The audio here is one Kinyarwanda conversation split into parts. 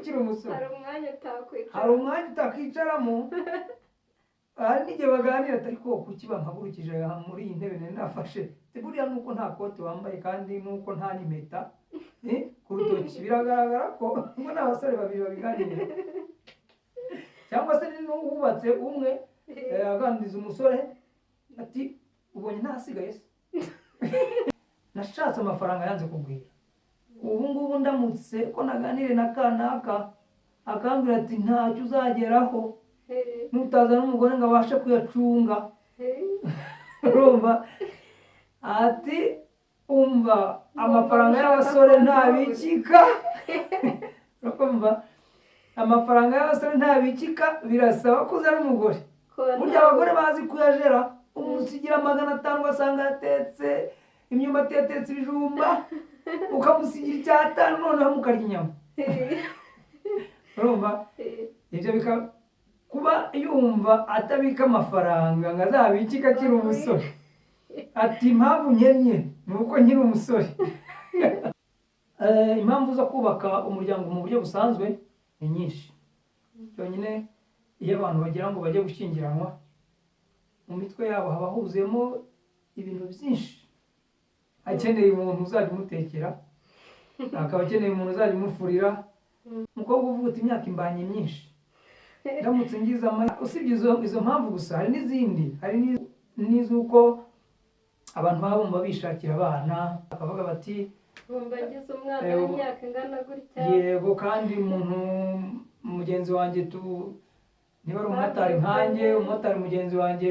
ukiri umusore hari umwanya utakwicara, hari umwanya utakwicaramo. Hari n'igihe baganira atari ko kuki bampagurukije muri iyi ntebe nari nafashe, buriya nuko nta kote wambaye kandi nuko nta n'impeta ku rutoki, biragaragara ko ngo n'abasore babiri babiganira. Cyangwa se n'uwubatse umwe aganiriza umusore ati ubonye ntasigaye se. Nashatse amafaranga yanze kugwira, ubu ngubu ndamutse ko naganire na kanaka akambwira ati ntacyo uzageraho nutazana umugore ngo abashe kuyacunga. Urumva ati umva amafaranga y'abasore ntabikika. Urumva amafaranga y'abasore ntabikika, birasaba ko uzana umugore. Burya abagore bazi kuyajera, umusigira 500 ugasanga yatetse imyumbati, yatetse ibijumba, ukamusigira 500 noneho mukarya inyama. Urumva ibyo kuba yumva atabika amafaranga ngo azabikika akiri umusore, ati impamvu nkennye ni uko nkiri umusore. Impamvu zo kubaka umuryango mu buryo busanzwe ni nyinshi. Cyonyine iyo abantu bagira ngo bajye gushyingiranwa, mu mitwe yabo haba huzuyemo ibintu byinshi. Akeneye umuntu uzajya umutekera, akaba akeneye umuntu uzajya umufurira. Umukobwa uvuga uti imyaka imbanye myinshi, ndamutse ngize usibye izo mpamvu gusa, hari n'izindi. Hari n'iz'uko abantu baba bumva bishakira abana, bakavuga bati bumva ngize umwana w'imyaka ingana gutya, yego kandi umuntu mugenzi wanjye niba ari umumotari nkanjye, umumotari mugenzi wanjye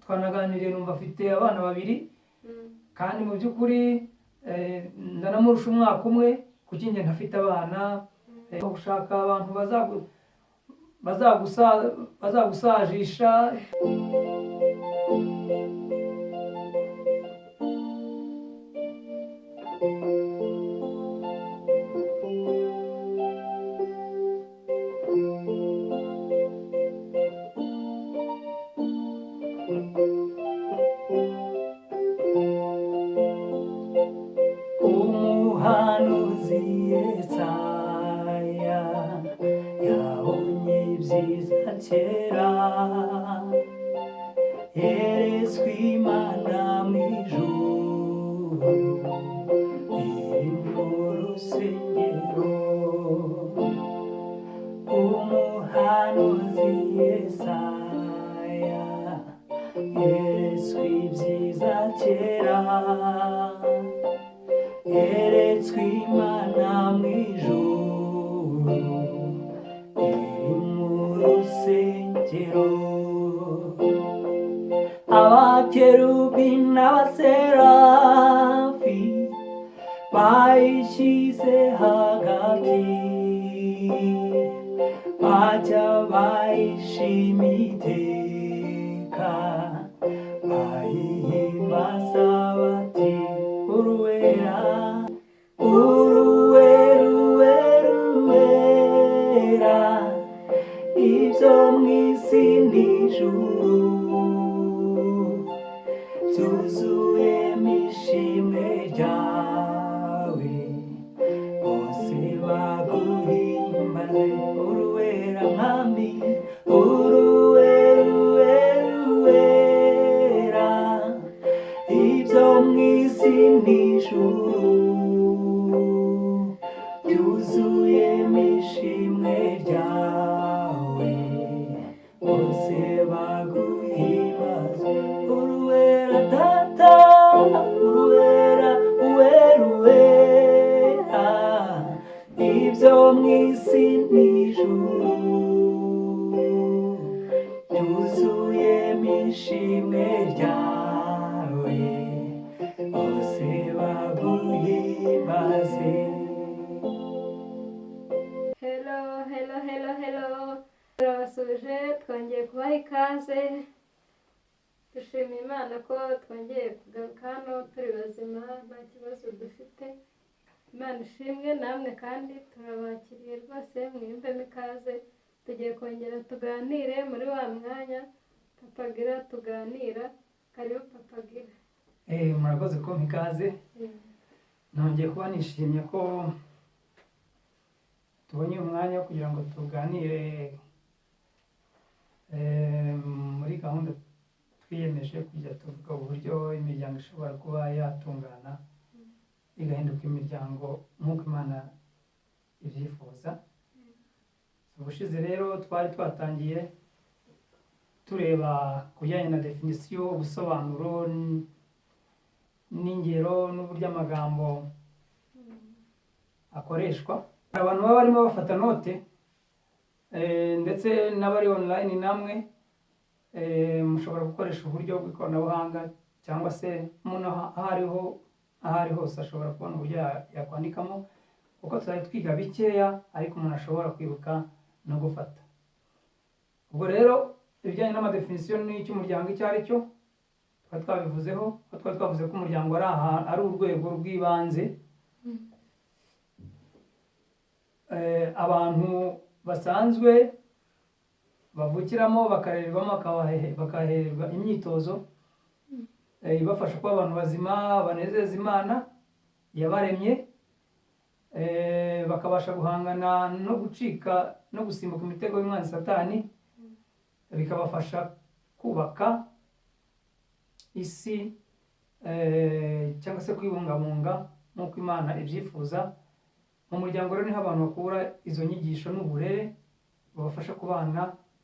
twanaganiriye numva afite abana 2, kandi mu by'ukuri ndanamurusha umwaka umwe, kuki njye ntafite abana. Gushaka abantu bazagusajisha. Umuhanuzi Yesaya yabonye ibyiza kera, yeretswe Imana mu ijuru iri mu rusengero. Umuhanuzi Yesaya yeretswe ibyiza kera, yeretswe Imana mu ijuru iri mu rusengero. Abakerubi n'abaserafi bayishyize hagati, bajya bayishima iteka, bayihimbaza bati uruwera uruwera uruwera, ibyo mu isi n'ijuru byuzuyemo ishimwe ryawe, bose baguhimbaze uruwera mwami, uruwera uruwera, ibyo mu isi n'ijuru byuzuyemo ishimwe ryawe, bose baguhimbaze uruwera data, uruwera uwera uwera, ibyo mu isi n'ijuru byuzuyemo ishimwe ryawe, bose baguhimbaze. Hello, turabasuje, twongeye kubaha ikaze. Dushima Imana ko twongeye kugaruka hano turi bazima, nta kibazo dufite. Imana ishimwe, namwe kandi turabakiriye rwose, mwiyumvemo ikaze. Tugiye kongera tuganire muri wa mwanya Papagira tuganira. Karibu Papagira. Murakoze kumpa ikaze. Nongeye kuba nishimye ko tubonye umwanya umwanya wo kugira ngo tuganire muri gahunda twiyemeje kujya tuvuga uburyo imiryango ishobora kuba yatungana igahinduka imiryango nk'uko Imana ibyifuza. Ubushize rero twari twatangiye tureba ku bijyanye na definisiyo, ubusobanuro n'ingero n'uburyo amagambo akoreshwa. Abantu baba barimo bafata note ndetse n'abari online namwe mushobora gukoresha uburyo bw'ikoranabuhanga, cyangwa se umuntu aho ari hose ashobora kubona uburyo yakwandikamo, kuko tuzajya twiga bikeya ariko umuntu ashobora kwibuka no gufata. Ubwo rero ibijyanye n'amadefinisiyo n'icyo umuryango icyo ari cyo twari twabivuzeho, ko twari twavuze ko umuryango ari urwego rw'ibanze abantu basanzwe bavukiramo bakarererwamo, bakahererwa imyitozo ibafasha kuba abantu bazima banezeza Imana yabaremye, bakabasha guhangana no gucika no gusimbuka imitego y'umwanzi Satani, bikabafasha kubaka isi cyangwa se kwibungabunga nk'uko Imana ibyifuza. Mu muryango rero niho abantu bakura izo nyigisho n'uburere babafasha kubana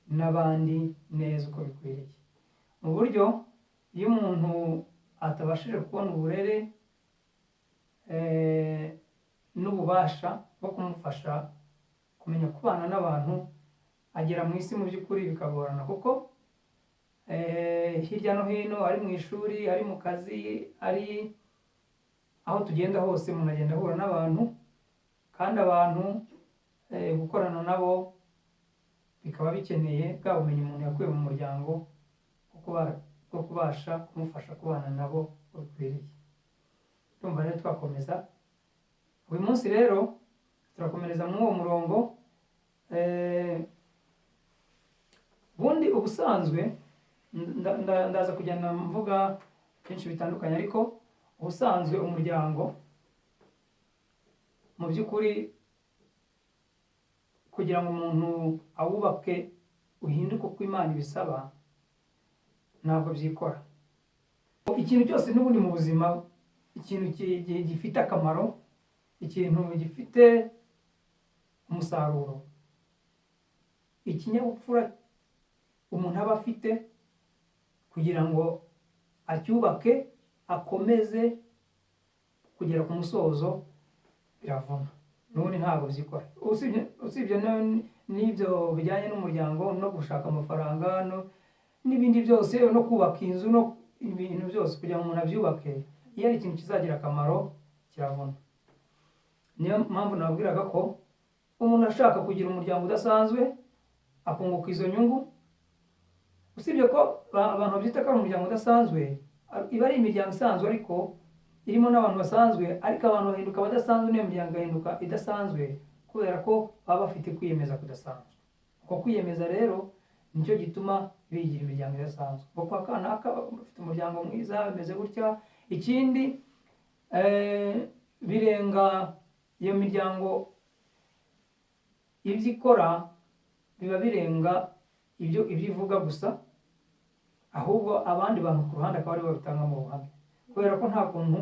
n'abandi neza uko bikwiriye. Mu buryo iyo umuntu atabashije kubona uburere n'ububasha bwo kumufasha kumenya kubana n'abantu, agera mu isi mu by'ukuri bikagorana, kuko hirya no hino, ari mu ishuri, ari mu kazi, ari aho tugenda hose, umuntu agenda ahura n'abantu, kandi abantu gukorana nabo bikaba bikeneye bwa bumenyi umuntu yakuye mu muryango bwo kubasha kumufasha kubana nabo uko bikwiriye. Ndumva rero twakomeza uyu munsi. Rero turakomereza muri uwo murongo. Ubundi ubusanzwe ndaza kugenda mvuga byinshi bitandukanye, ariko ubusanzwe umuryango mu by'ukuri kugira ngo umuntu awubake uhinduke uko Imana ibisaba ntabwo byikora. Ikintu cyose n'ubundi mu buzima, ikintu gifite akamaro, ikintu gifite umusaruro, ikinyabupfura umuntu aba afite kugira ngo acyubake akomeze kugera ku musozo biravuna, n'ubundi ntabwo byikora. Usibye n'ibyo bijyanye n'umuryango no gushaka amafaranga n'ibindi byose, no kubaka inzu, no ibintu byose kugira ngo umuntu abyubake, iyo ari ikintu kizagira akamaro kiravuna. Niyo mpamvu nababwiraga ko umuntu ashaka kugira umuryango udasanzwe akunguka izo nyungu. Usibye ko abantu babyita ko ari umuryango udasanzwe, iba ari imiryango isanzwe ariko irimo n'abantu basanzwe, ariko abantu bahinduka abadasanzwe n'iyo miryango igahinduka idasanzwe, kubera ko baba bafite kwiyemeza kudasanzwe. Uko kwiyemeza rero nicyo gituma bigira imiryango idasanzwe. Kuko akanaka bafite umuryango mwiza bimeze gutya. Ikindi birenga iyo miryango, ibyo ikora biba birenga ibyo ivuga gusa, ahubwo abandi bantu ku ruhande akaba aribo babitanga mu buhamya, kubera ko nta kuntu,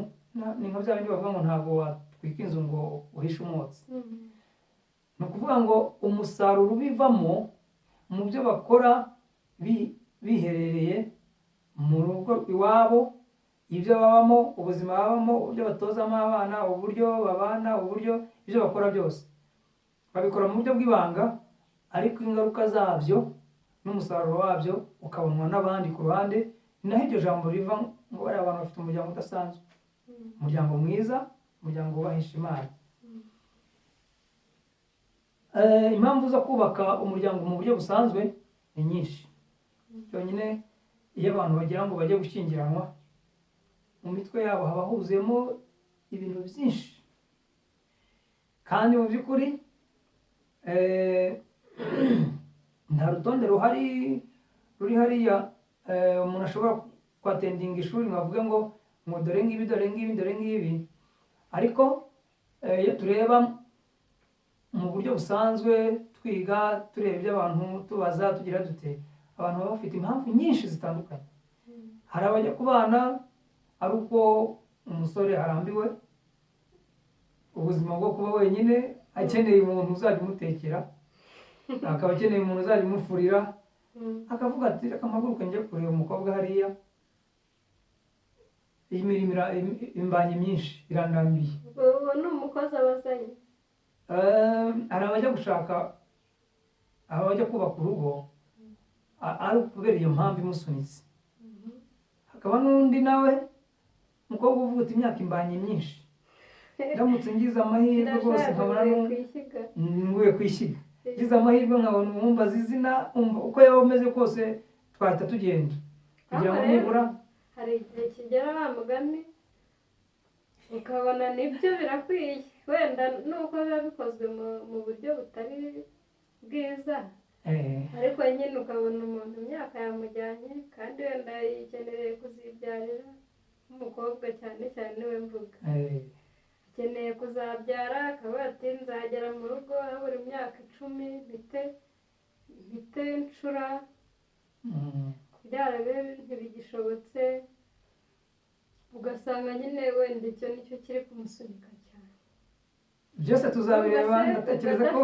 ni nka bya bindi bavuga ngo ntabwo watwika inzu ngo uhishe umwotsi. Ni ukuvuga ngo umusaruro ubivamo mu byo bakora biherereye mu rugo iwabo, ibyo babamo, ubuzima babamo, uburyo batozamo abana, uburyo babana, uburyo ibyo bakora byose babikora mu buryo bw'ibanga, ariko ingaruka zabyo n'umusaruro wabyo ukabonwa n'abandi ku ruhande. Ni naho iryo jambo riva ngo bariya abantu bafite umuryango udasanzwe, umuryango mwiza, umuryango wubahisha Imana. Impamvu zo kubaka umuryango mu buryo busanzwe ni nyinshi. Cyonyine iyo abantu bagira ngo bajye gushyingiranwa, mu mitwe yabo haba huzuyemo ibintu byinshi, kandi mu by'ukuri nta rutonde ruri hariya umuntu ashobora kwatendinga ishuri ngo avuge ngo dore ngibi dore ngibi dore ngibi. Ariko iyo tureba mu buryo busanzwe twiga tureba ibyo abantu tubaza tugira dute abantu baba bafite impamvu nyinshi zitandukanye. Hari abajya kubana ari uko umusore arambiwe ubuzima bwo kuba wenyine, akeneye umuntu uzajya umutekera, akaba akeneye umuntu uzajya umufurira, akavuga ati reka mpaguruke njye kureba umukobwa hariya, iyi mirimo imbanye myinshi irandambiye. ubu ni umukozi abazanye. Hari abajya gushaka, abajya kubaka urugo ari ukubera iyo mpamvu imusunitse. Hakaba n'undi nawe umukobwa uvuga uti imyaka imbanye myinshi, ndamutse ngize amahirwe rwose nkabona nguye kwishyiga, ngize amahirwe nkabona umwumbaza izina uko yaba ameze kose twahita tugenda kugira ngo nibura. Hari igihe kigera wa mugani ukabona nibyo birakwiye, wenda nuko biba bikozwe mu buryo butari bwiza, ariko nyine ukabona umuntu imyaka yamujyanye kandi wenda yikeneye kuzibyarira, nk'umukobwa cyane cyane we mvuga akeneye kuzabyara, akaba ati nzagera mu rugo habura imyaka 10 mpite nshura, kubyara bibe ntibigishobotse, ugasanga nyine wenda icyo nicyo kiri kumusunika cyane. Byose tuzabireba, ndatekereza ko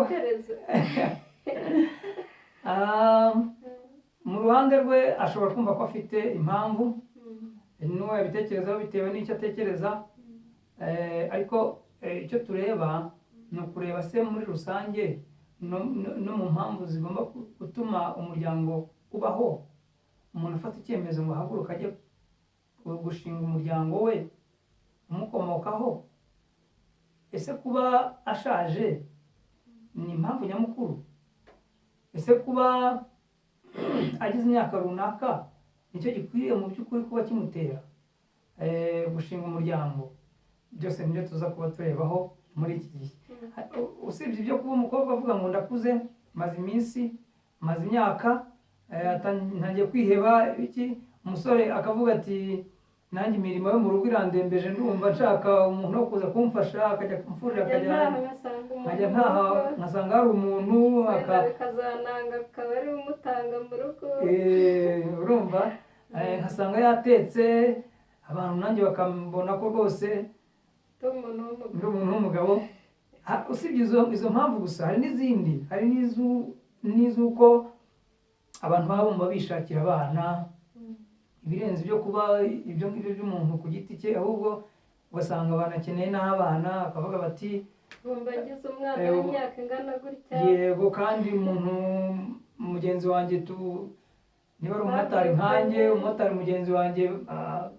mu ruhande rwe ashobora kumva ko afite impamvu, n'uwo yabitekerezaho bitewe n'icyo atekereza, ariko icyo tureba ni ukureba se muri rusange no mu mpamvu zigomba gutuma umuryango ubaho, umuntu afata icyemezo ngo ahaguruke ajye gushinga umuryango we umukomokaho. Ese kuba ashaje ni impamvu nyamukuru? Ese kuba agize imyaka runaka nicyo gikwiriye mu by'ukuri kuba kimutera gushinga umuryango? Byose nibyo tuza kuba turebaho muri iki gihe. Usibye ibyo kuba umukobwa avuga ngo ndakuze, maze iminsi, maze imyaka, ntangiye kwiheba iki, umusore akavuga ati nanjye imirimo yo mu rugo irandembeje, ndumva nshaka umuntu wo kuza kumfasha, akajya kumfurira, nkajya ntaha nkasanga hari umuntu bikazananga akaba ari umutanga mu rugo, urumva, nkasanga yatetse abantu nanjye bakambona ko rwose ndi umuntu w'umugabo. Usibye izo mpamvu gusa hari n'izindi, hari n'iz'uko abantu baba bumva bishakira abana, ibirenze ibyo kuba ibyo ngibyo by'umuntu ku giti cye, ahubwo ugasanga banakeneye n'abana, akavuga bati bumva ngize umwana w'imyaka ingana gutya, yego kandi umuntu mugenzi wanjye niba ari umumotari nkanjye, umumotari mugenzi wanjye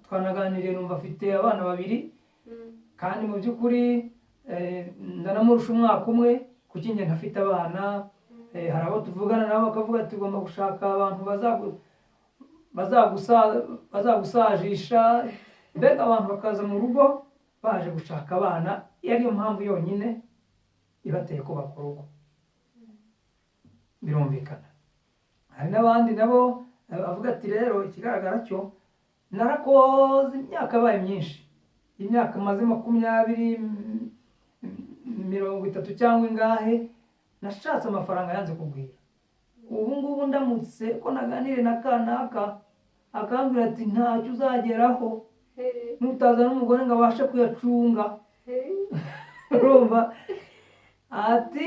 twanaganiriye numva afite abana 2, kandi mu by'ukuri ndanamurusha umwaka umwe, kuki njye ntafite abana. Hari abo tuvugana nabo bakavuga ati ugomba gushaka abantu bazagusajisha, mbega abantu bakaza mu rugo baje gushaka abana, iyo ariyo mpamvu yonyine ibateye kubaka urugo, birumvikana. Hari n'abandi nabo bavuga ati rero ikigaragara cyo narakoze imyaka yabaye myinshi, imyaka maze 20, 30 cyangwa ingahe, nashatse amafaranga yanze kugwira. Ubu ngubu ndamutse ko naganire na kanaka akambwira ati ntacyo uzageraho nutazana umugore ngo abashe kuyacunga, urumva ati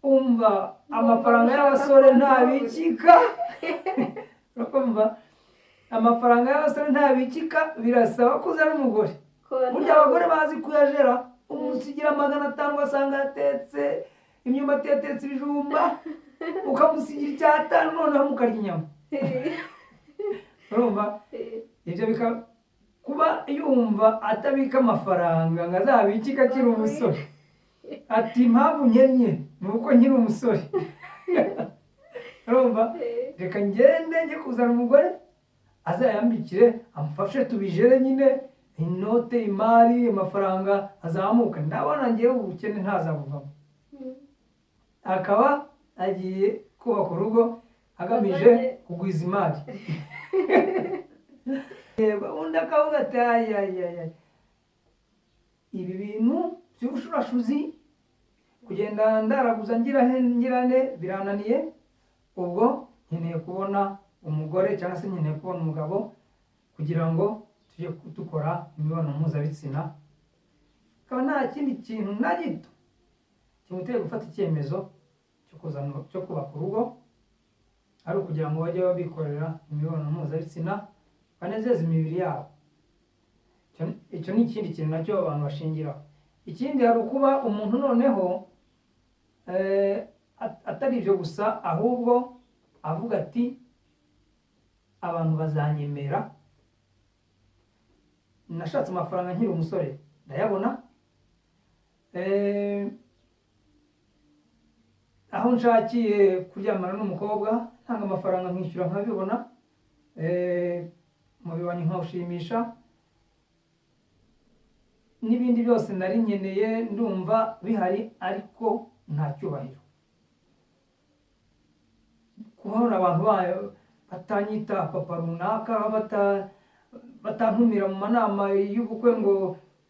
umva amafaranga y'abasore ntabikika, urumva amafaranga y'abasore ntabikika, birasaba ko uzana umugore. Burya abagore bazi kuyajera, umusigira 500 ugasanga yatetse imyumbati, yatetse ibijumba, ukamusigira 500 noneho mukarya inyama, urumva. Ibyo kuba yumva atabika amafaranga ngo azabikika akiri umusore, ati impamvu nkennye ni uko nkiri umusore, urumva, reka ngende njye kuzana umugore azayambikire, amufashe tubijere nyine, inote, imari, amafaranga azamuka, ndabona ngewe ubukene ntazabuvamo. Akaba agiye kubaka urugo agamije kugwiza imari. Undi akavuga ati ibi bintu by'ubushurashuzi kugenda ndaraguza ngirane birananiye, ubwo nkeneye kubona umugore cyangwa se nkeneye kubona umugabo kugira ngo tujye dukora imibonano mpuzabitsina, akaba nta kindi kintu na gito kimuteye gufata icyemezo cyo kubaka urugo, ari ukugira ngo bajye bikorera imibonano mpuzabitsina banezeze imibiri yabo. Icyo ni ikindi kintu nacyo abantu bashingiraho. Ikindi hari ukuba umuntu noneho atari ibyo gusa, ahubwo avuga ati abantu bazanyemera, nashatse amafaranga nkiri umusore ndayabona, aho nshakiye kuryamana n'umukobwa ntanga amafaranga nkishyura nkabibona, umubiri wanjye nkawushimisha, n'ibindi byose nari nkeneye ndumva bihari, ariko nta cyubahiro. Kubona abantu batanyita papa runaka, batantumira mu manama y'ubukwe ngo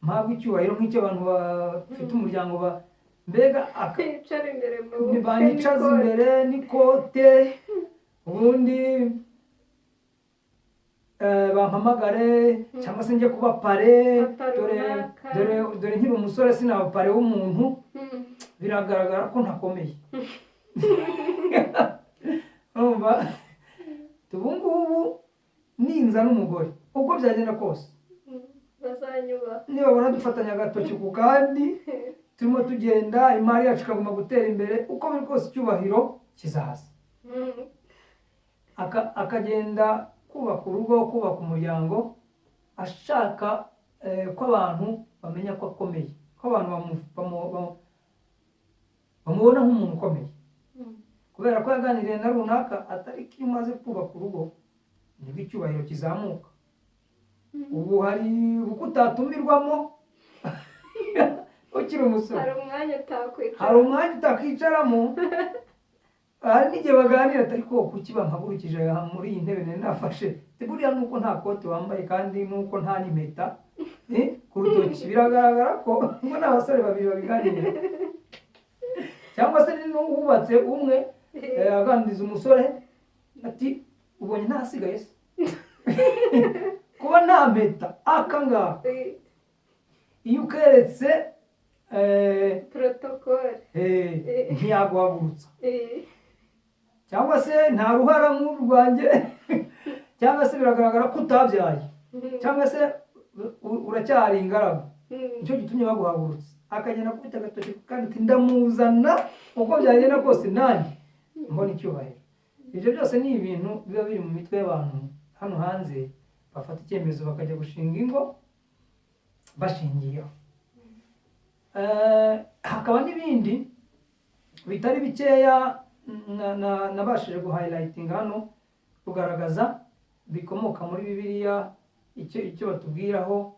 mpabwe icyubahiro nk'icyo abantu bafite umuryango mbega banyicaza imbere n'ikote, ubundi bampamagare cyangwa se njye kuba pare, dore nkiri umusore sinaba pare w'umuntu, biragaragara ko ntakomeye. ubu ngubu ninza n'umugore uko byagenda kose nibabona dufatanya agatoki ku kandi turimo tugenda, imari yacu ikaguma gutera imbere, uko biri kose icyubahiro kizaza. Akagenda kubaka urugo, kubaka umuryango, ashaka ko abantu bamenya ko akomeye, ko abantu bamubona nk'umuntu ukomeye, kubera ko yaganiriye na runaka, atari ko iyo umaze kubaka urugo nibwo icyubahiro kizamuka. Ubu hari ubukwe utatumirwamo ukiri umusore, hari umwanya utakwicaramo, hari n'igihe baganira atari ko kuki bampagurukije muri iyi ntebe nari nafashe, buriya nuko nta kote wambaye kandi nuko nta n'impeta ku rutoki, biragaragara ko ngo n'abasore babiri babiganira. Cyangwa se n'uwubatse umwe aganiriza umusore ati ubonye ntasigaye se kuba nta mpeta akangaka, iyo ukeretse protocole ntiyaguhagurutsa, cyangwa se nta ruhara nk'uru rwanjye, cyangwa se biragaragara ko utabyaye, cyangwa se uracyari ingaragu, nicyo gitumye baguhagurutsa. Akagenda kubita agatoki kandi ati ndamuzana uko byagenda kose nanjye mbona icyubahiro. Ibyo byose ni ibintu biba biri mu mitwe y'abantu hano hanze, bafata icyemezo bakajya gushinga ingo bashingiyeho. Hakaba n'ibindi bitari bikeya nabashije guhayilayitinga hano, kugaragaza bikomoka muri Bibiliya, icyo batubwiraho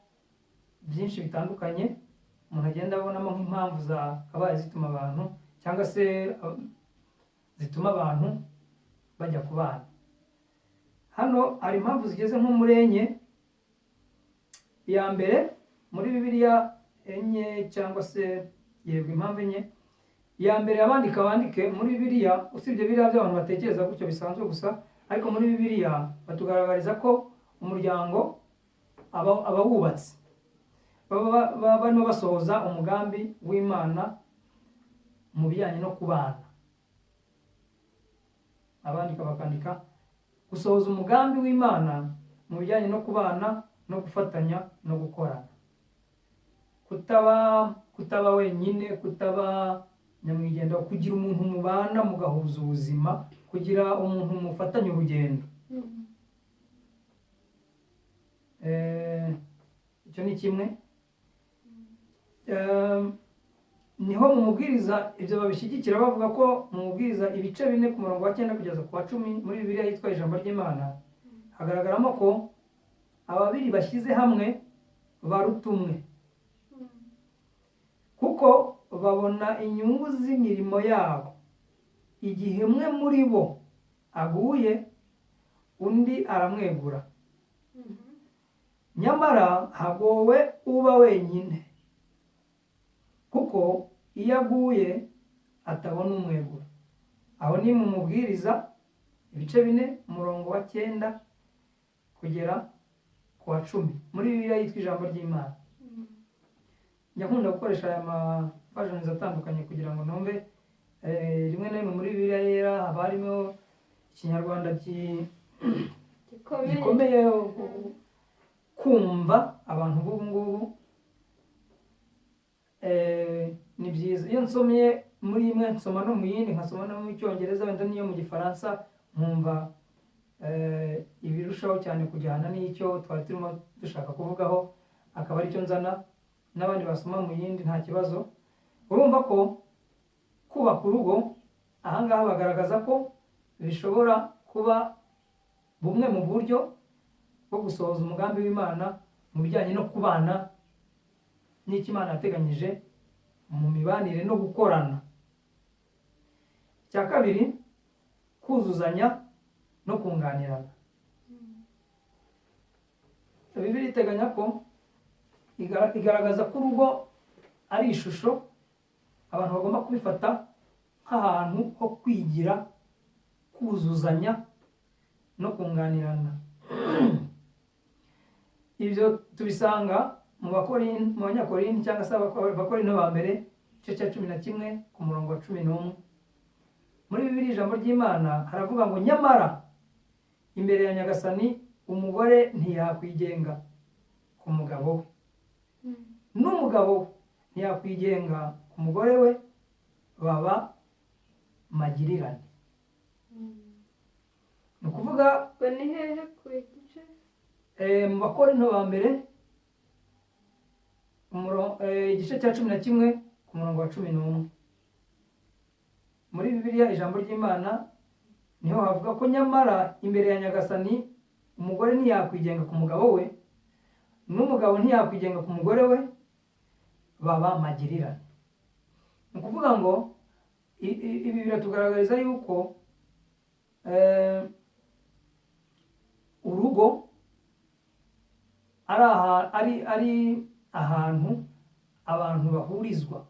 byinshi bitandukanye, umuntu agenda abonamo nk'impamvu zakabaye zituma abantu, cyangwa se zituma abantu bajya kubana. Hano hari impamvu zigeze nko muri enye. Iya mbere muri Bibiliya enye, cyangwa se yego impamvu enye. Iya mbere abandika bandike muri Bibiliya, usibye biriya by'abantu batekereza gutyo bisanzwe gusa, ariko muri Bibiliya batugaragariza ko umuryango abawubatse baba barimo basohoza umugambi w'Imana mu bijyanye no kubana. Abandika bakandika gusohoza umugambi w'Imana mu bijyanye no kubana no gufatanya no gukorana, kutaba wenyine, kutaba nyamwigendaho, kugira umuntu mubana mugahuza ubuzima, kugira umuntu mufatanya urugendo. Icyo ni kimwe. Niho mu mubwiriza ibyo babishyigikira, bavuga ko mu mubwiriza ibice 4 ku murongo wa 9 kugeza ku wa 10 muri Bibiliya yitwa ijambo ry'Imana, hagaragaramo ko ababiri bashyize hamwe baruta umwe, kuko babona inyungu z'imirimo yabo. Igihe umwe muri bo aguye undi aramwegura, nyamara hagowe uba wenyine, kuko iyo aguye atabona umwegura. Aho ni mu Mubwiriza ibice 4 umurongo wa 9 kugera ku wa 10 muri Bibiliya yitwa ijambo ry'Imana. Njya nkunda gukoresha aya versions atandukanye kugira ngo numve rimwe na rimwe muri Bibiliya yera haba harimo ikinyarwanda gikomeye kumva abantu b'ubu ngubu. Ni byiza iyo nsomye muri imwe nsoma no mu yindi, nkasoma no mu Cyongereza wenda niyo mu Gifaransa, nkumva ibirushaho cyane kujyana n'icyo twari turimo dushaka kuvugaho, akaba aricyo nzana n'abandi basoma mu yindi nta kibazo. Urumva ko kubaka urugo ahangaha bagaragaza ko bishobora kuba bumwe mu buryo bwo gusohoza umugambi w'Imana mu bijyanye no kubana n'icyo Imana yateganyije mu mibanire no gukorana. Icya kabiri, kuzuzanya no kunganirana. Bibiliya iteganya ko igaragaza ko urugo ari ishusho abantu bagomba kubifata nk'ahantu ho kwigira, kuzuzanya no kunganirana. Ibyo tubisanga mu Banyakorinti cyangwa se Abakorinto ba mbere igice cya 11 ku murongo wa 11. Muri Bibiliya ijambo ry'Imana haravuga ngo nyamara imbere ya Nyagasani umugore ntiyakwigenga ku mugabo we, n'umugabo we ntiyakwigenga ku mugore we, baba magirirane. Ni ukuvuga ni hehe ku gice? mu Bakorinto ba mbere igice cya 11 ku murongo wa 11. Muri Bibiliya ijambo ry'Imana niho havuga ko nyamara imbere ya Nyagasani umugore ntiyakwigenga ku mugabo we, n'umugabo ntiyakwigenga ku mugore we, baba magirirane. Ni ukuvuga ngo ibi biratugaragariza yuko urugo ari ahantu abantu bahurizwa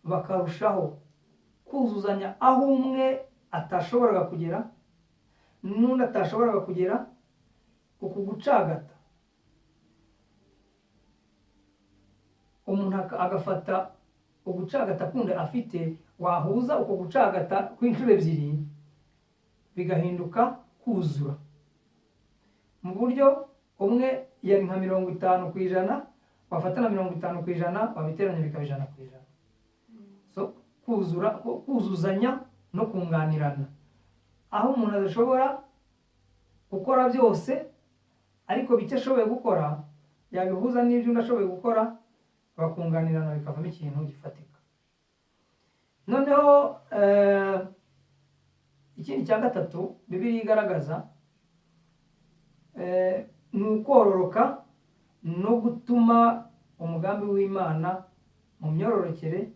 bakarushaho kuzuzanya, aho umwe atashoboraga kugera n'undi atashoboraga kugera. Uku gucagata umuntu agafata ugucagata kundi afite, wahuza uko gucagata kw'inshuro ebyiri bigahinduka kuzura, mu buryo umwe yari nka 50%, wafata na 50%, wabiteranya bikaba 100%. So kuzuzanya no kunganirana, aho umuntu adashobora gukora byose ariko bike ashoboye gukora yabihuza n'ibyo undi ashoboye gukora, bakunganirana bikavamo ikintu gifatika. Noneho ikindi cya gatatu Bibiliya igaragaza ni ukororoka no gutuma umugambi w'Imana mu myororokere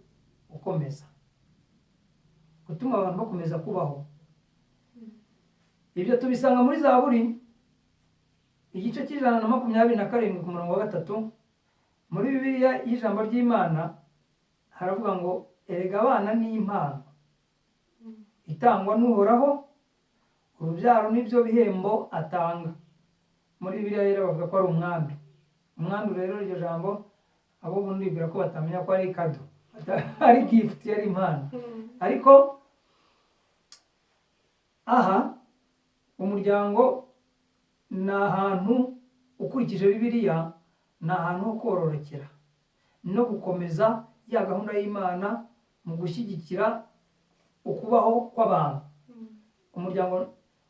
ukomeza, gutuma abantu bakomeza kubaho. Ibyo tubisanga muri Zaburi igice cy'127 ku murongo wa 3. Muri Bibiliya y'ijambo ry'Imana haravuga ngo erega abana ni impano itangwa n'Uhoraho, urubyaro n'ibyo bihembo atanga. Muri Bibiliya rero bavuga ko ari umwami. Umwami rero iryo jambo abo bundi bibwira ko batamenya ko ari kado, ari gift, yari impano. Ariko aha umuryango ni ahantu, ukurikije Bibiliya, ni ahantu ho kororokera no gukomeza ya gahunda y'Imana mu gushyigikira ukubaho kw'abantu.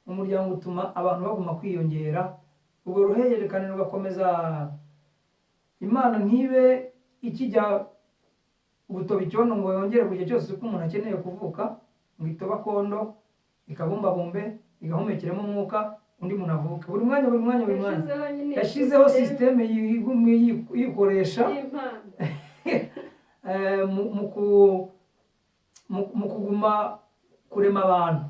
Umuryango utuma abantu baguma kwiyongera, ubwo ruhererekane rugakomeza. Imana ntibe ikijya gutoba icyondo ngo yongere buri gihe cyose uko umuntu akeneye kuvuka, ngo itoba kondo ikabumbabumbe igahumekiramo umwuka undi muntu avuke. Buri mwanya yashyizeho systeme yikoresha mu kuguma kurema abantu.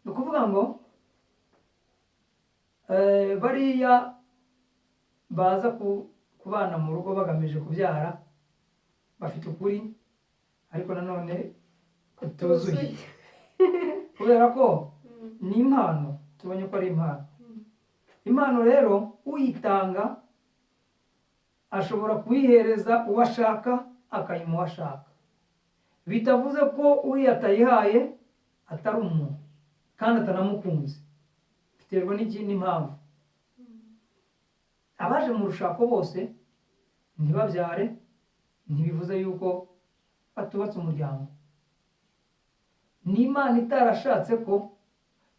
Ni ukuvuga ngo bariya baza kubana mu rugo bagamije kubyara bafite ukuri ariko nanone kutuzuye kubera ko ni impano tubonye ko ari impano. Impano rero uyitanga ashobora kuyihereza uwo ashaka akayimuha ashaka, bitavuze ko uriya atayihaye atari umuntu kandi atanamukunze, biterwa n'ikindi mpamvu. Abaje mu rushako bose ntibabyare ntibivuze yuko batubatse umuryango. Ni Imana itarashatse ko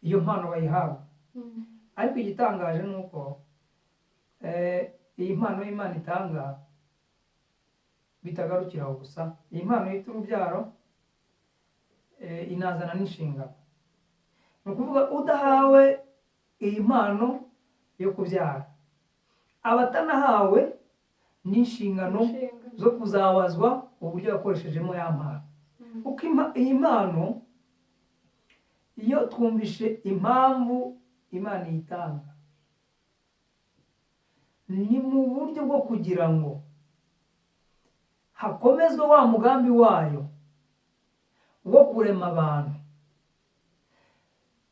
iyo mpano bayihabwa. Ariko igitangaje ni uko iyi mpano y'Imana itanga bitagarukira aho gusa. Iyi mpano yita urubyaro inazana n'inshingano. Ni ukuvuga udahawe iyi mpano yo kubyara aba atanahawe n'inshingano zo kuzabazwa uburyo yakoreshejemo ya mpano. Kuko iyi mpano iyo twumvishe impamvu Imana iyitanga ni mu buryo bwo kugira ngo hakomezwe wa mugambi wayo wo kurema abantu,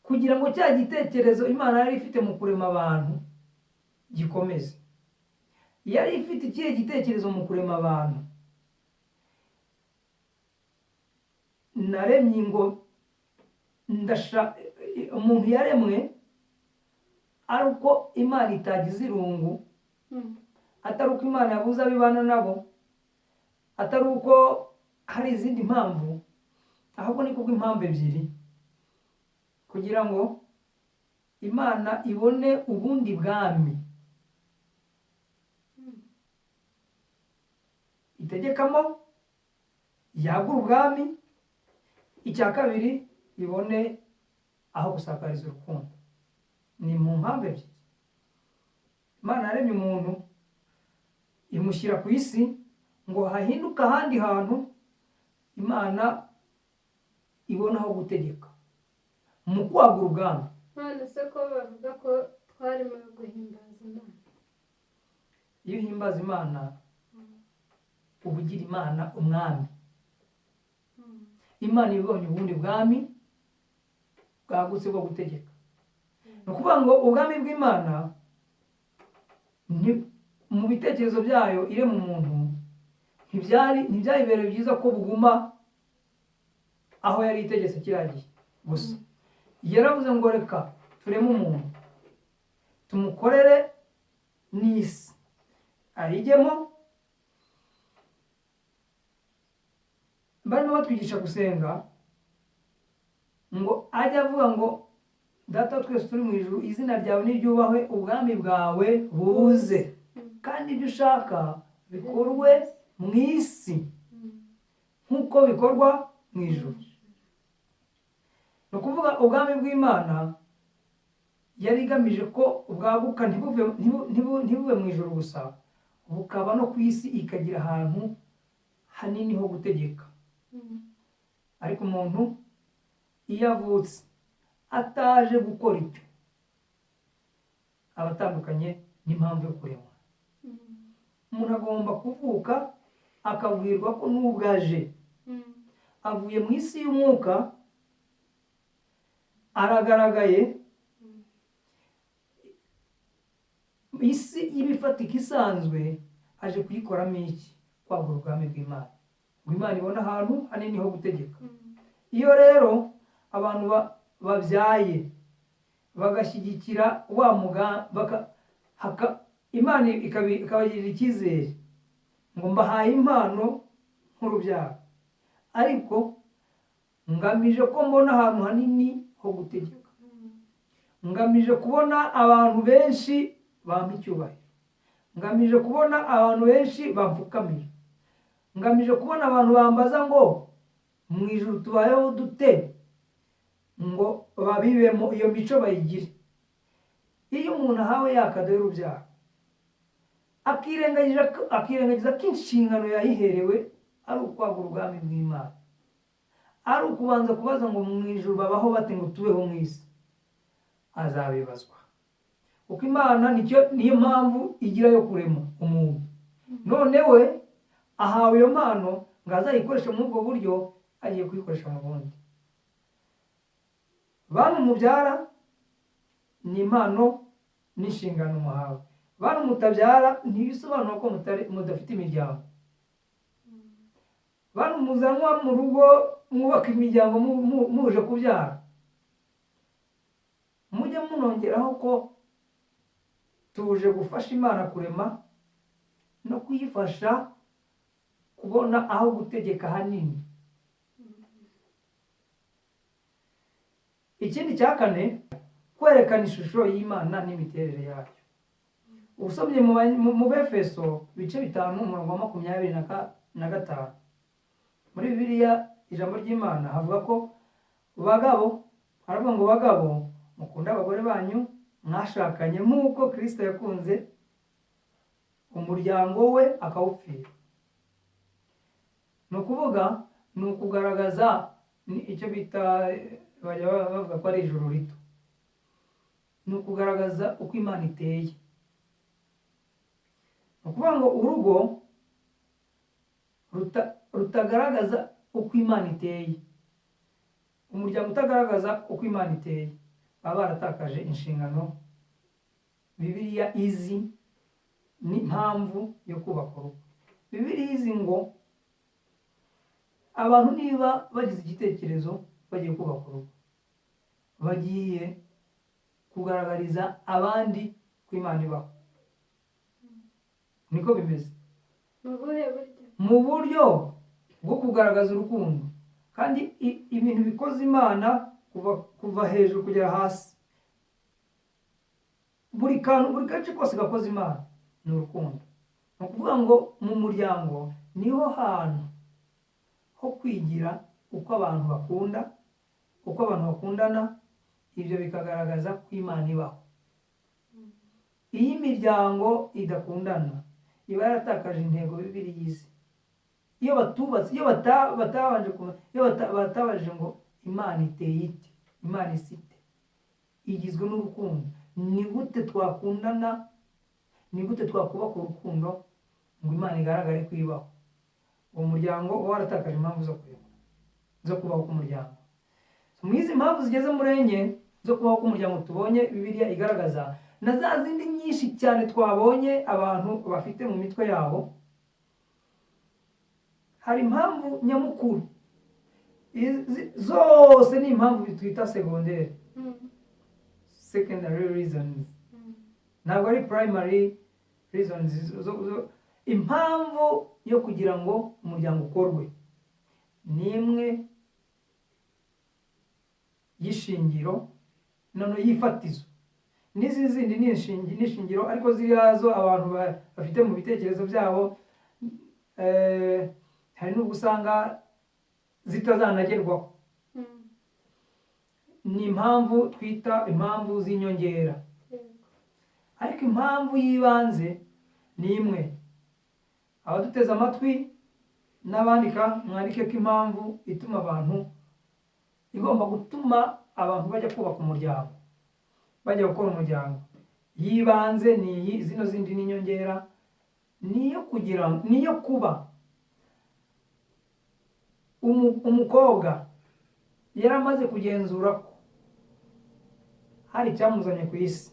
kugira ngo cya gitekerezo Imana yari ifite mu kurema abantu gikomeze. Yari ifite ikihe gitekerezo mu kurema abantu? Naremye ngo umuntu yaremwe ari uko Imana itagize irungu, atari uko Imana yabuze abibana nabo, atari uko hari izindi mpamvu, ahubwo ni kubwo impamvu ebyiri: kugira ngo Imana ibone ubundi bwami itegekamo, yagura ubwami. Icya kabiri, ibone aho gusakariza urukundo. Ni mu mpamvu ebyiri. Imana yaremye umuntu imushyira ku isi ngo hahinduke ahandi hantu Imana ibona aho gutegeka mu kwagura ubwami. none se ko bavuga ko twarimo guhimbaza Imana? Iyo uhimbaza Imana uba ugira Imana umwami. Imana ibonye ubundi bwami bwagutse bwo gutegeka. Ni ukuvuga ngo ubwami bw'Imana mu bitekerezo byayo irema umuntu ntibyayibereye byiza ko buguma aho yari itegetse kiriya gihe gusa. Yaravuze ngo reka tureme umuntu tumukorere n'isi ayijyemo. Barimo batwigisha gusenga ngo ajya avuga ngo data twese turi mu ijuru, izina ryawe niryubahwe, ubwami bwawe buze, kandi ibyo ushaka bikorwe mu isi nk'uko bikorwa mu ijuru. Ni ukuvuga ubwami bw'Imana yari igamije ko bwaguka ntibube mu ijuru gusa, bukaba no ku isi, ikagira ahantu hanini ho gutegeka. Ariko umuntu iyo avutse ataje gukora ibyo aba atandukanye n'impamvu yo kuremwa. Umuntu agomba kuvuka akabwirwa ko n'ubwo aje avuye mu isi y'umwuka, aragaragaye, isi y'ibifatika isanzwe aje kuyikoramo iki? Kwagura ubwami bw'Imana, ngo Imana ibone ahantu hanini ho gutegeka. Iyo rero abantu babyaye bagashyigikira wa mugambi, Imana ikabagirira icyizere ngo mbahaye impano nk'urubyaro, ariko ngamije ko mbona ahantu hanini ho gutegeka, ngamije kubona abantu benshi bampa icyubahiro, ngamije kubona abantu benshi bamfukamira, ngamije kubona abantu bambaza ngo mu ijuru tubayeho dute, ngo babibemo iyo mico bayigire. Iyo umuntu ahawe yakado y'urubyaro akirengagiza ko inshingano yayiherewe ari ukwagura ubwami bw'Imana, ari ukubanza kubaza ngo mu ijuru babaho bate ngo tubeho mu isi, azabibazwa. Kuko Imana niyo mpamvu igira yo kurema umuntu, none we ahawe iyo mpano ngo azayikoreshe muri ubwo buryo, agiye kuyikoresha mu bundi. Bantu mubyara ni impano n'inshingano muhawe. Bantu mutabyara ntibisobanura ko mudafite imiryango. Bantu muzanwa mu rugo mwubaka imiryango muje kubyara, mujye munongeraho ko tuje gufasha Imana kurema no kuyifasha kubona aho gutegeka hanini. Ikindi cya kane, kwerekana ishusho y'Imana n'imiterere yayo. Usomye mu Befeso ibice 5 umurongo wa 25 muri Bibiliya ijambo ry'Imana havuga ko bagabo, haravuga ngo bagabo mukunda abagore banyu mwashakanye nk'uko Kristo yakunze umuryango we akawupfira. Ni ukuvuga ni ukugaragaza icyo bita bajya bavuga ko ari ijuru rito. Ni ukugaragaza uko Imana iteye. Ni ukuvuga ngo urugo rutagaragaza uko Imana iteye, umuryango utagaragaza uko Imana iteye, baba baratakaje inshingano Bibiliya izi n'impamvu yo kubaka urugo. Bibiliya izi ngo abantu niba bagize igitekerezo bagiye kubaka urugo, bagiye kugaragariza abandi ko Imana ibaho. Niko bimeze. Mu buryo bwo kugaragaza urukundo, kandi ibintu bikoze Imana kuva hejuru kugera hasi, buri gace kose gakoze Imana ni urukundo. Ni ukuvuga ngo mu muryango niho hantu ho kwigira uko abantu bakunda, uko abantu bakundana, ibyo bikagaragaza ko Imana ibaho. Iyo imiryango idakundana iba yaratakaje intego Bibiliya izi. Iyo batubatse, iyo batabanje ngo Imana iteye ite, Imana isite, igizwe n'urukundo, ni gute twakundana, ni gute twakubaka urukundo ngo Imana igaragare ko ibaho, uwo muryango uba waratakaje impamvu zo kubaho k'umuryango. Mu izi mpamvu zigeze muri enye zo kubaho k'umuryango tubonye Bibiliya igaragaza, na za zindi nyinshi cyane twabonye abantu bafite mu mitwe yabo, hari impamvu nyamukuru. Zose ni impamvu twita segonderi, secondary reasons, ntabwo ari primary reasons. Impamvu yo kugira ngo umuryango ukorwe ni imwe y'ishingiro, none y'ifatizo. N'izi zindi ni ishingiro, ariko ziriyazo abantu bafite mu bitekerezo byabo, hari n'ubwo usanga zitazanagerwaho. Ni impamvu twita impamvu z'inyongera, ariko impamvu y'ibanze ni imwe. Abaduteze amatwi n'abandika, mwandike ko impamvu ituma abantu, igomba gutuma abantu bajya kubaka umuryango, bajya gukora umuryango, yibanze ni iyi. Zino zindi n'inyongera, niyo kuba umukobwa yaramaze kugenzura ko hari icyamuzanye ku isi,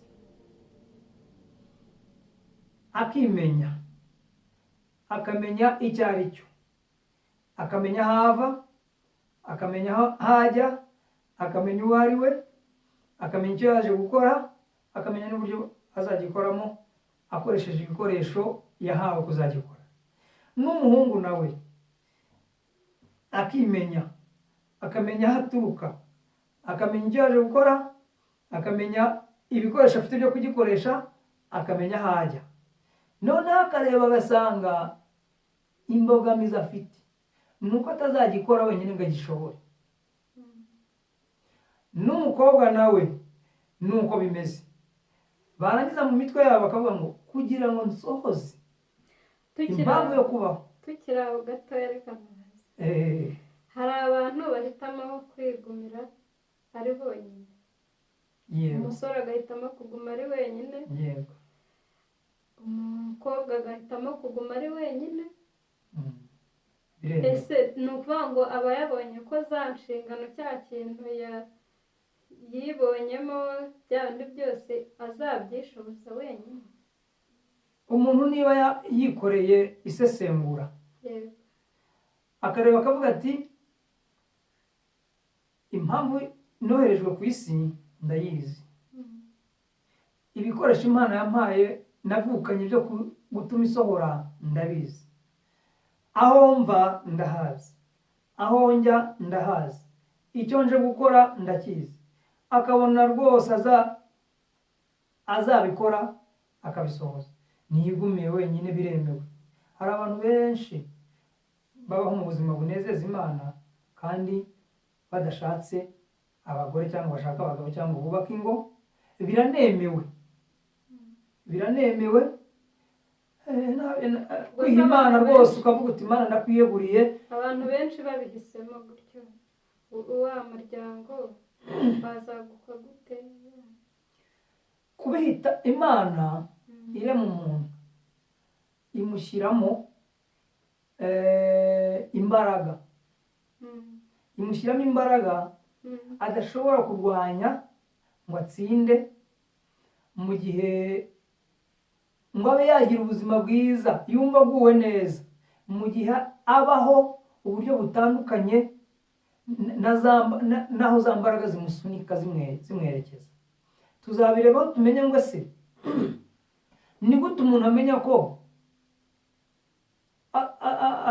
akimenya, akamenya icyo ari cyo, akamenya aho ava, akamenya aho ajya, akamenya uwo ari we, akamenya icyo yaje gukora, akamenya n'uburyo azagikoramo akoresheje ibikoresho yahawe kuzagikora. N'umuhungu nawe akimenya, akamenya aho aturuka, akamenya icyo yaje gukora, akamenya ibikoresho afite byo kugikoresha, akamenya aho ajya. Noneho akareba agasanga imbogamizi afite ni uko atazagikora wenyine ngo agishobore. N'umukobwa nawe ni uko bimeze. Barangiza mu mitwe yabo bakavuga ngo kugira ngo nsohoze impamvu yo kubaho. Tukiri aho gatoya reka mubaze, hari abantu bahitamo kwigumira ari bonyine. Umusore agahitamo kuguma ari wenyine, umukobwa agahitamo kuguma ari wenyine. biremewe. Ese ni ukuvuga ngo aba yabonye ko za nshingano cya kintu yibonyemo bya bindi byose azabyishoboza wenyine? Umuntu niba yikoreye isesengura Yego. akareba akavuga ati impamvu noherejwe ku isi ndayizi, ibikoresho Imana yampaye navukanye byo gutuma isohora ndabizi, aho mva ndahazi, aho njya ndahazi, icyo nje gukora ndakizi, akabona rwose azabikora akabisohoza, ntiyigumiye wenyine, biremewe. Hari abantu benshi babaho mu buzima bunezeza Imana kandi badashatse abagore cyangwa bashaka abagabo cyangwa bubaka ingo, biranemewe, biranemewe. Kwiha Imana rwose ukavuga uti Imana ndakwiyeguriye. Abantu benshi babihisemo gutyo, wa muryango bazagukwa gute? Kubihita Imana irema umuntu imushyiramo imbaraga, imushyiramo imbaraga adashobora kurwanya ngo atsinde, mu gihe ngo abe yagira ubuzima bwiza yumva aguwe neza, mu gihe abaho uburyo butandukanye n'aho za mbaraga zimusunika zimwerekeza. Tuzabirebaho tumenye ngo se ni gute umuntu amenya ko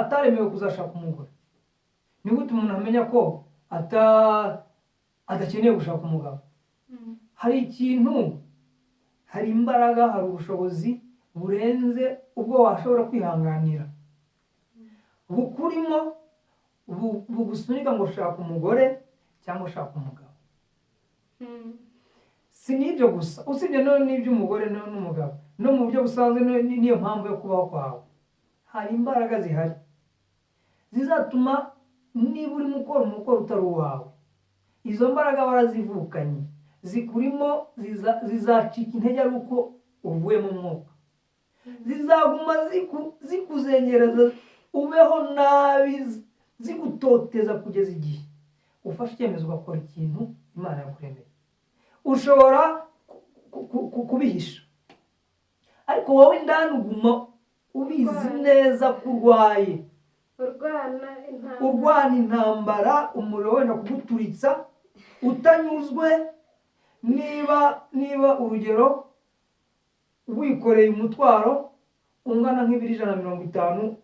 ataremewe kuzashaka umugore? Ni gute umuntu amenya ko adakeneye gushaka umugabo? Hari ikintu, hari imbaraga, hari ubushobozi burenze ubwo washobora kwihanganira bukurimo, bugusunika ngo shaka umugore cyangwa shaka umugabo. Si n'ibyo gusa, usibye n'iby'umugore n'umugabo, no mu buryo busanzwe niyo mpamvu yo kubaho kwawe. Hari imbaraga zihari zizatuma niba urimo ukora umukoro utari uwawe, izo mbaraga warazivukanye, zikurimo, zizacika intege ari uko uvuye mu mwuka, zizaguma zikuzengereza ubeho nabi, zigutoteza kugeza igihe ufashe icyemezo ugakora ikintu Imana yakuremeye. Ushobora kubihisha, ariko wowe indani uguma ubizi neza ko urwaye, urwana intambara, umuriro wenda kuguturitsa, utanyuzwe. Niba urugero wikoreye umutwaro ungana nk'ibiro 150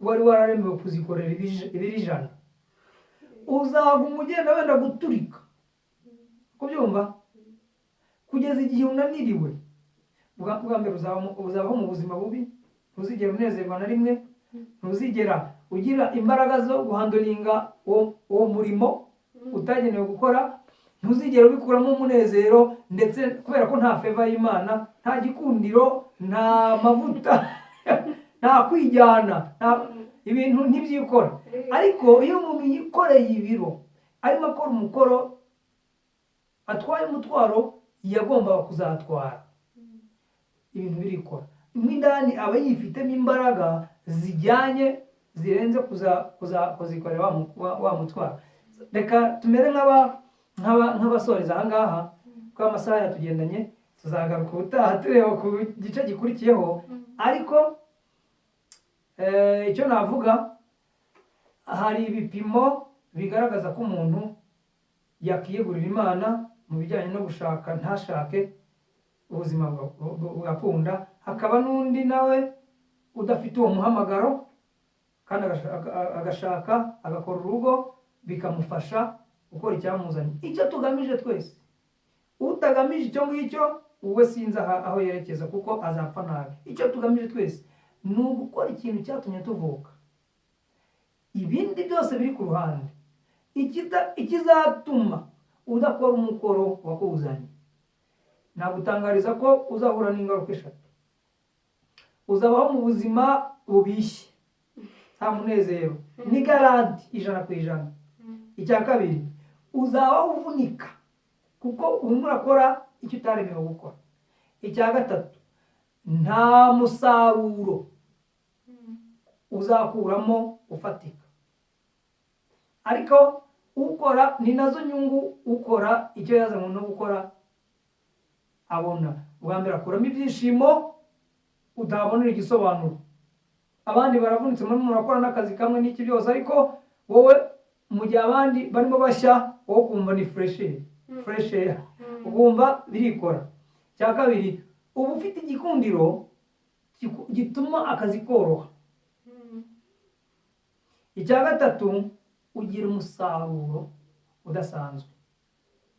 wari wararemewe kuzikorera ibiro 100, uzaguma ugenda wenda guturika, kubyumva, kugeza igihe unaniriwe. Bwa mbere uzabaho mu buzima bubi, ntuzigera unezerwa na rimwe, ntuzigera ugira imbaraga zo guhandoringa uwo murimo utagenewe gukora, ntuzigera ubikuramo umunezero, ndetse kubera ko nta feva y'Imana, nta gikundiro, nta mavuta, nta kwijyana, ibintu ntibyikora. Ariko iyo umuntu yikoreye ibiro, arimo akora umukoro, atwaye umutwaro yagombaga kuzatwara, ibintu birikora. Indani aba yifitemo imbaraga zijyanye, zirenze kuzikorera wa mutwaro. Reka tumere nk'abasoreza aha ngaha, kuko amasaha yatugendanye, tuzagaruka ubutaha tureba ku gice gikurikiyeho. Ariko icyo navuga, hari ibipimo bigaragaza ko umuntu yakwiyegurira Imana mu bijyanye no gushaka ntashake, ubuzima bugakunda. Hakaba n'undi nawe udafite uwo muhamagaro kandi agashaka agakora urugo bikamufasha gukora icyamuzanye. Icyo tugamije twese, utagamije icyo ngicyo uwe sinzi aho yerekeza, kuko azapfa nabi. Icyo tugamije twese ni ugukora ikintu cyatumye tuvuka, ibindi byose biri ku ruhande. Ikizatuma udakora umukoro wakuzanye, nagutangariza ko uzahura n'ingaruka 3. Uzabaho mu buzima bubishye, nta munezero, ni garanti 100%. Icya kabiri, uzabaho uvunika kuko urimo urakora icyo utaremewe gukora. Icya gatatu, nta musaruro uzakuramo ufatika. Ariko ukora, ni nazo nyungu ukora icyo yazanywe no gukora abona. Bwa mbere akuramo ibyishimo utabonera igisobanuro. Abandi baravunitse, muri murakora n'akazi kamwe n'iki byose, ariko wowe mu gihe abandi barimo bashya, wowe ukumva ni fresh air, ukumva birikora. Cya kabiri, uba ufite igikundiro gituma akazi koroha. Icya gatatu, ugira umusaruro udasanzwe.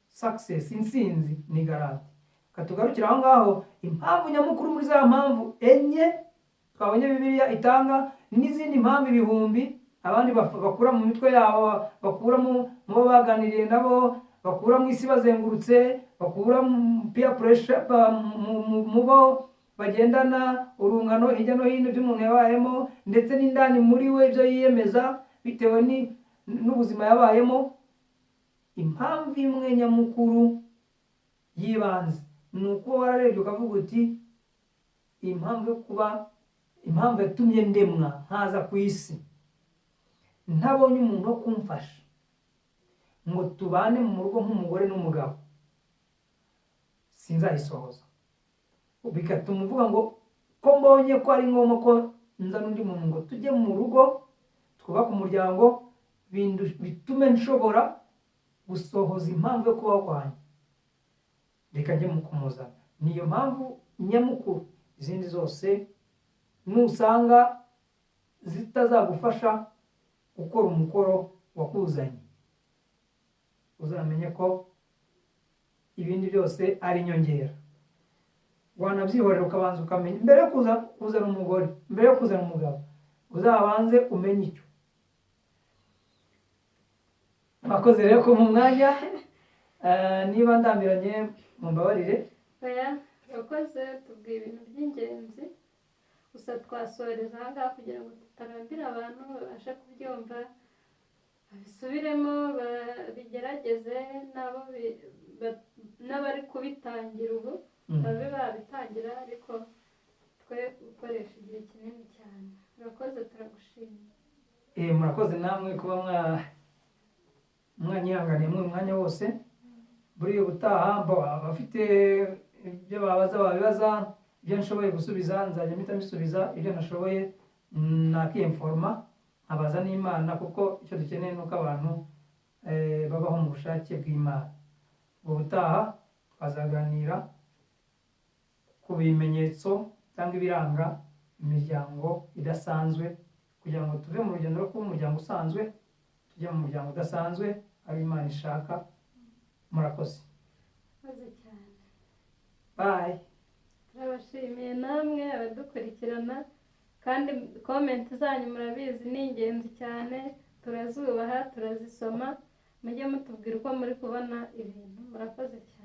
Success, intsinzi ni garanti. Katugarukira aho ngaho, impamvu nyamukuru muri za mpamvu enye twabonye Bibiliya itanga, n'izindi mpamvu ibihumbi abandi bakura mu mitwe yabo, bakura mu bo baganiriye nabo, bakura mu isi bazengurutse, bakura mu peer pressure, mu bo bagendana urungano hirya no hino by'umuntu yabayemo, ndetse n'indani muri we ibyo yiyemeza bitewe n'ubuzima yabayemo. Impamvu imwe nyamukuru yibanze ni uko wararebye ukavuga uti impamvu yatumye ndemwa nkaza ku isi, ntabonye umuntu wo kumfasha ngo tubane mu rugo nk'umugore n'umugabo, sinzayisohoza. Bigatuma uvuga ngo ko mbonye ko ari ngombwa ko nza n'undi muntu ngo tujye mu rugo twubake umuryango, bitume nshobora gusohoza impamvu yo kubaho kwanjye, reka njye mu kumuzana. Niyo mpamvu nyamukuru. Izindi zose nusanga zitazagufasha gukora umukoro wakuzanye, uzamenye ko ibindi byose ari inyongera. Wanabyihorera ukabanza ukamenya, mbere yo kuzana umugore, mbere yo kuzana umugabo, uzabanze umenye icyo. Mwakoze rero ko mu mwanya, niba ndambiranye mumbabarire. Oya, urakoze, tubwiye ibintu by'ingenzi, gusa twasoreza aha ngaha kugira ngo tutarambira abantu, babashe kubyumva, babisubiremo, babigerageze, n'abari kubitangira ubu babe babitangira, ariko twe gukoresha igihe kinini cyane. Urakoze, turagushimiye. Murakoze namwe kuba mwanyihanganiye mu mwanya wose. Buriya ubutaha abafite ibyo babibaza, ibyo nshoboye gusubiza nzajya mpita mbisubiza, ibyo nashoboye nakiyemforma nkabaza n'Imana, kuko icyo dukeneye ni uko abantu babaho mu bushake bw'Imana. Ubutaha twazaganira ku bimenyetso cyangwa ibiranga imiryango idasanzwe, kugira ngo tuve mu rugendo rwo kuba umuryango usanzwe tujye mu muryango udasanzwe ari Imana ishaka. Murakoze. Murakoze cyane. Bye. Turabashimiye namwe abadukurikirana, kandi komenti zanyu murabizi ni ingenzi cyane, turazubaha, turazisoma, mujye mutubwira uko muri kubona ibintu. Murakoze cyane.